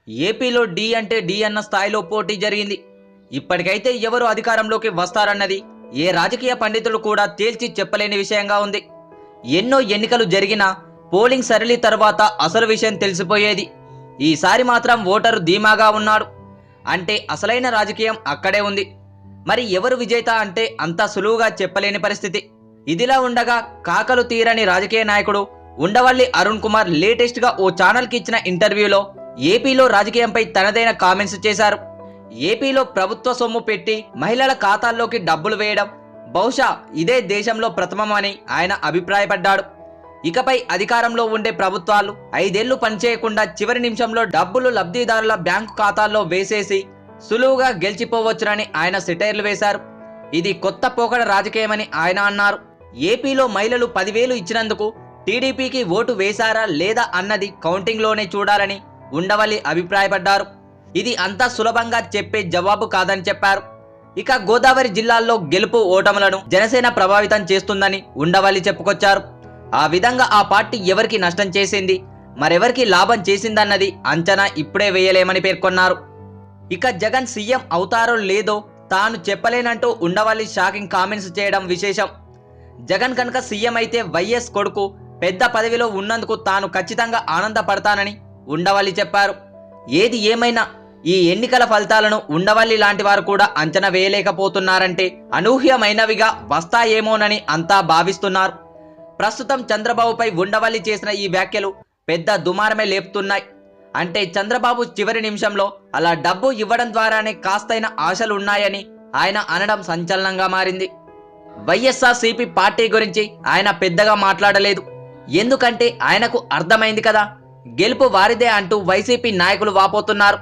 ఏపీలో డి అంటే డి అన్న స్థాయిలో పోటీ జరిగింది. ఇప్పటికైతే ఎవరు అధికారంలోకి వస్తారన్నది ఏ రాజకీయ పండితులు కూడా తేల్చి చెప్పలేని విషయంగా ఉంది. ఎన్నో ఎన్నికలు జరిగినా పోలింగ్ సరళి తర్వాత అసలు విషయం తెలిసిపోయేది. ఈసారి మాత్రం ఓటరు ధీమాగా ఉన్నాడు. అంటే అసలైన రాజకీయం అక్కడే ఉంది. మరి ఎవరు విజేత అంటే అంత సులువుగా చెప్పలేని పరిస్థితి. ఇదిలా ఉండగా కాకలు తీరని రాజకీయ నాయకుడు ఉండవల్లి అరుణ్ కుమార్ లేటెస్ట్ గా ఓ ఛానల్ కి ఇచ్చిన ఇంటర్వ్యూలో ఏపీలో రాజకీయంపై తనదైన కామెంట్స్ చేశారు. ఏపీలో ప్రభుత్వ సొమ్ము పెట్టి మహిళల ఖాతాల్లోకి డబ్బులు వేయడం బహుశా ఇదే దేశంలో ప్రథమమని ఆయన అభిప్రాయపడ్డాడు. ఇకపై అధికారంలో ఉండే ప్రభుత్వాలు 5 ఏళ్లు పనిచేయకుండా చివరి నిమిషంలో డబ్బులు లబ్ధిదారుల బ్యాంకు ఖాతాల్లో వేసేసి సులువుగా గెలిచిపోవచ్చునని ఆయన సెటైర్లు వేశారు. ఇది కొత్త పోకడ రాజకీయమని ఆయన అన్నారు. ఏపీలో మహిళలు 10,000 ఇచ్చినందుకు టీడీపీకి ఓటు వేశారా లేదా అన్నది కౌంటింగ్లోనే చూడాలని ఉండవల్లి అభిప్రాయపడ్డారు. ఇది అంత సులభంగా చెప్పే జవాబు కాదని చెప్పారు. ఇక గోదావరి జిల్లాల్లో గెలుపు ఓటములను జనసేన ప్రభావితం చేస్తుందని ఉండవల్లి చెప్పుకొచ్చారు. ఆ విధంగా ఆ పార్టీ ఎవరికి నష్టం చేసింది, మరెవరికి లాభం చేసిందన్నది అంచనా ఇప్పుడే వేయలేమని పేర్కొన్నారు. ఇక జగన్ సీఎం అవుతారో లేదో తాను చెప్పలేనంటూ ఉండవల్లి షాకింగ్ కామెంట్స్ చేయడం విశేషం. జగన్ కనుక సీఎం అయితే వైఎస్ కొడుకు పెద్ద పదవిలో ఉన్నందుకు తాను ఖచ్చితంగా ఆనందపడతానని ఉండవల్లి చెప్పారు. ఏది ఏమైనా ఈ ఎన్నికల ఫలితాలను ఉండవల్లి లాంటి వారు కూడా అంచనా వేయలేకపోతున్నారంటే అనూహ్యమైనవిగా వస్తాయేమోనని అంతా భావిస్తున్నారు. ప్రస్తుతం చంద్రబాబుపై ఉండవల్లి చేసిన ఈ వ్యాఖ్యలు పెద్ద దుమారమే లేపుతున్నాయి. అంటే చంద్రబాబు చివరి నిమిషంలో అలా డబ్బు ఇవ్వడం ద్వారానే కాస్తైన ఆశలు ఉన్నాయని ఆయన అనడం సంచలనంగా మారింది. వైఎస్ఆర్సీపీ పార్టీ గురించి ఆయన పెద్దగా మాట్లాడలేదు. ఎందుకంటే ఆయనకు అర్థమైంది కదా, గెలుపు వారిదే అంటూ వైసీపీ నాయకులు వాపోతున్నారు.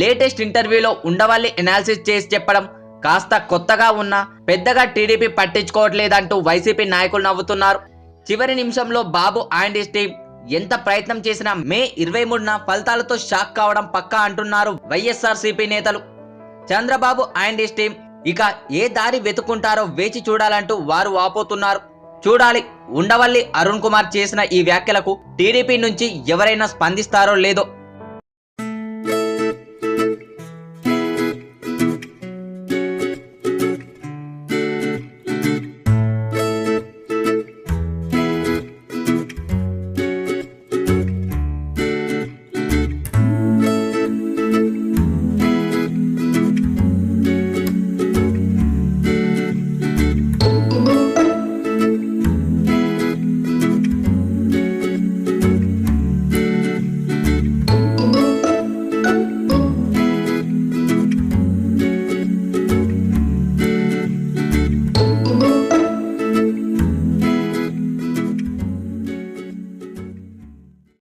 లేటెస్ట్ ఇంటర్వ్యూలో ఉండవల్లి ఎనాలిసిస్ చేసి చెప్పడం కాస్త కొత్తగా ఉన్నా పెద్దగా టీడీపీ పట్టించుకోవట్లేదంటూ వైసీపీ నాయకులు నవ్వుతున్నారు. చివరి నిమిషంలో బాబు అండ్ హిస్ టీం ఎంత ప్రయత్నం చేసినా మే 23న ఫలితాలతో షాక్ కావడం పక్కా అంటున్నారు వైఎస్ఆర్సీపీ నేతలు. చంద్రబాబు అండ్ హిస్ టీం ఇక ఏ దారి వెతుకుంటారో వేచి చూడాలంటూ వారు వాపోతున్నారు. చూడాలి ఉండవల్లి అరుణ్ కుమార్ చేసిన ఈ వ్యాఖ్యలకు టీడీపీ నుంచి ఎవరైనా స్పందిస్తారో లేదో.